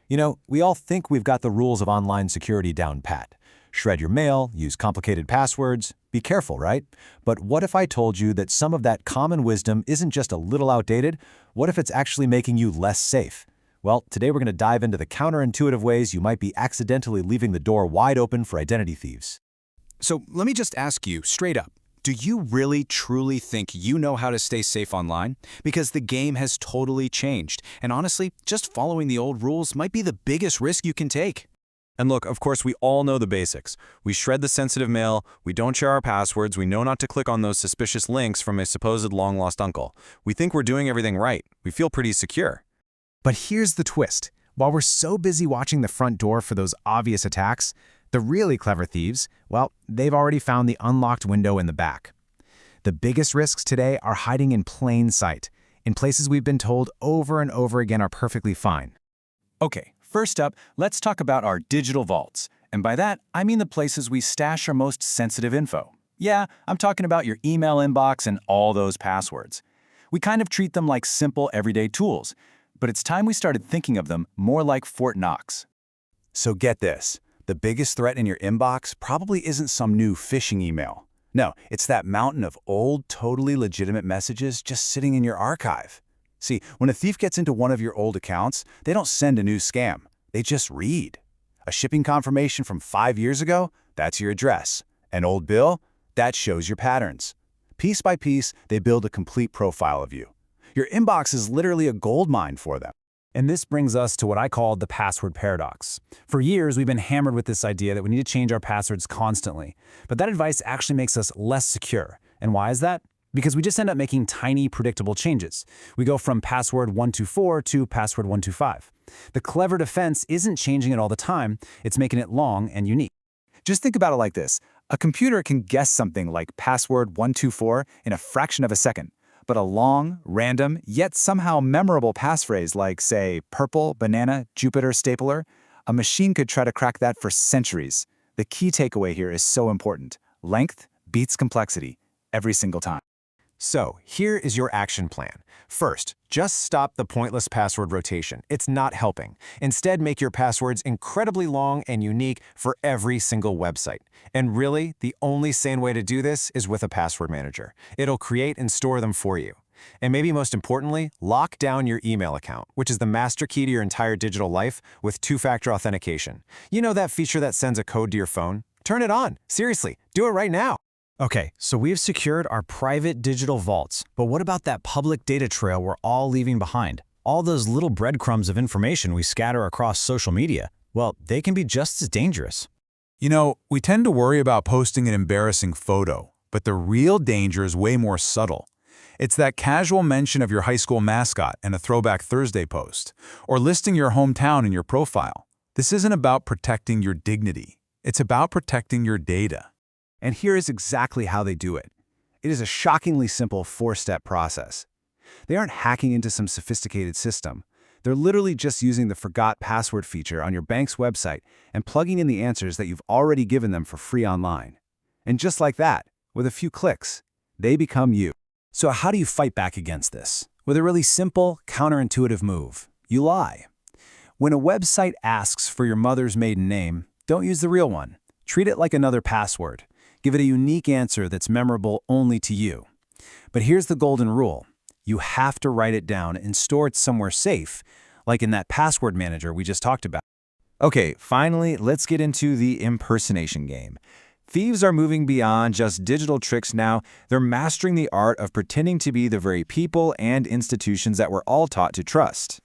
We all think we've got the rules of online security down pat. Shred your mail, use complicated passwords, be careful, right? But what if I told you that some of that common wisdom isn't just a little outdated? What if it's actually making you less safe? Well, today we're going to dive into the counterintuitive ways you might be accidentally leaving the door wide open for identity thieves. So let me just ask you straight up, do you really truly think you know how to stay safe online? Because the game has totally changed, and honestly, just following the old rules might be the biggest risk you can take. And look, of course, we all know the basics. We shred the sensitive mail, we don't share our passwords, we know not to click on those suspicious links from a supposed long-lost uncle. We think we're doing everything right. We feel pretty secure. But here's the twist. While we're so busy watching the front door for those obvious attacks, the really clever thieves, well, they've already found the unlocked window in the back. The biggest risks today are hiding in plain sight, in places we've been told over and over again are perfectly fine. Okay, first up, let's talk about our digital vaults. And by that, I mean the places we stash our most sensitive info. Yeah, I'm talking about your email inbox and all those passwords. We kind of treat them like simple everyday tools, but it's time we started thinking of them more like Fort Knox. So get this. The biggest threat in your inbox probably isn't some new phishing email. No, it's that mountain of old, totally legitimate messages just sitting in your archive. See, when a thief gets into one of your old accounts, they don't send a new scam. They just read. A shipping confirmation from 5 years ago? That's your address. An old bill? That shows your patterns. Piece by piece, they build a complete profile of you. Your inbox is literally a goldmine for them. And this brings us to what I call the password paradox. For years, we've been hammered with this idea that we need to change our passwords constantly. But that advice actually makes us less secure. And why is that? Because we just end up making tiny, predictable changes. We go from password 124 to password 125. The clever defense isn't changing it all the time, it's making it long and unique. Just think about it like this. A computer can guess something like password 124 in a fraction of a second. But a long, random, yet somehow memorable passphrase like, say, purple, banana, Jupiter, stapler, a machine could try to crack that for centuries. The key takeaway here is so important. Length beats complexity every single time. So, here is your action plan. First, just stop the pointless password rotation. It's not helping. Instead, make your passwords incredibly long and unique for every single website. And really, the only sane way to do this is with a password manager. It'll create and store them for you. And maybe most importantly, lock down your email account, which is the master key to your entire digital life, with two-factor authentication. You know that feature that sends a code to your phone? Turn it on. Seriously, do it right now. Okay, so we've secured our private digital vaults, but what about that public data trail we're all leaving behind? All those little breadcrumbs of information we scatter across social media, well, they can be just as dangerous. We tend to worry about posting an embarrassing photo, but the real danger is way more subtle. It's that casual mention of your high school mascot in a Throwback Thursday post, or listing your hometown in your profile. This isn't about protecting your dignity. It's about protecting your data. And here is exactly how they do it. It is a shockingly simple 4-step process. They aren't hacking into some sophisticated system. They're literally just using the forgot password feature on your bank's website and plugging in the answers that you've already given them for free online. And just like that, with a few clicks, they become you. So how do you fight back against this? With a really simple, counterintuitive move. You lie. When a website asks for your mother's maiden name, don't use the real one. Treat it like another password. Give it a unique answer that's memorable only to you. But here's the golden rule. You have to write it down and store it somewhere safe, like in that password manager we just talked about. Okay, finally, let's get into the impersonation game. Thieves are moving beyond just digital tricks now. They're mastering the art of pretending to be the very people and institutions that we're all taught to trust.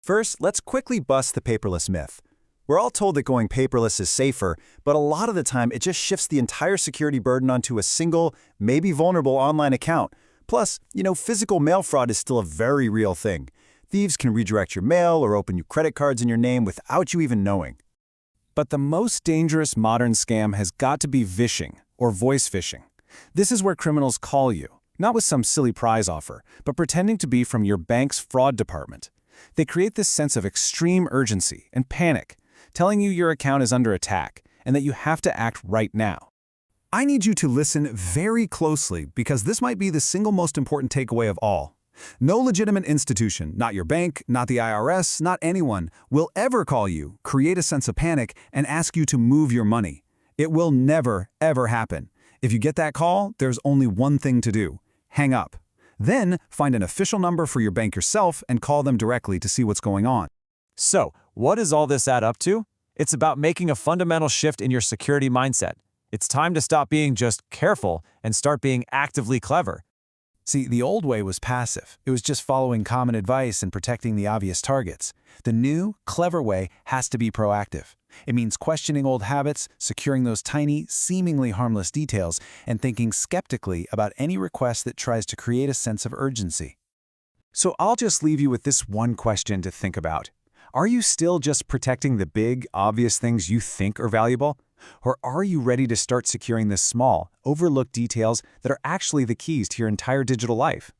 First, let's quickly bust the paperless myth. We're all told that going paperless is safer, but a lot of the time it just shifts the entire security burden onto a single, maybe vulnerable online account. Plus, physical mail fraud is still a very real thing. Thieves can redirect your mail or open new credit cards in your name without you even knowing. But the most dangerous modern scam has got to be vishing, or voice phishing. This is where criminals call you, not with some silly prize offer, but pretending to be from your bank's fraud department. They create this sense of extreme urgency and panic, telling you your account is under attack and that you have to act right now. I need you to listen very closely because this might be the single most important takeaway of all. No legitimate institution, not your bank, not the IRS, not anyone, will ever call you, create a sense of panic, and ask you to move your money. It will never, ever happen. If you get that call, there's only one thing to do. Hang up. Then find an official number for your bank yourself and call them directly to see what's going on. So, what does all this add up to? It's about making a fundamental shift in your security mindset. It's time to stop being just careful and start being actively clever. See, the old way was passive. It was just following common advice and protecting the obvious targets. The new, clever way has to be proactive. It means questioning old habits, securing those tiny, seemingly harmless details, and thinking skeptically about any request that tries to create a sense of urgency. So I'll just leave you with this one question to think about. Are you still just protecting the big, obvious things you think are valuable? Or are you ready to start securing the small, overlooked details that are actually the keys to your entire digital life?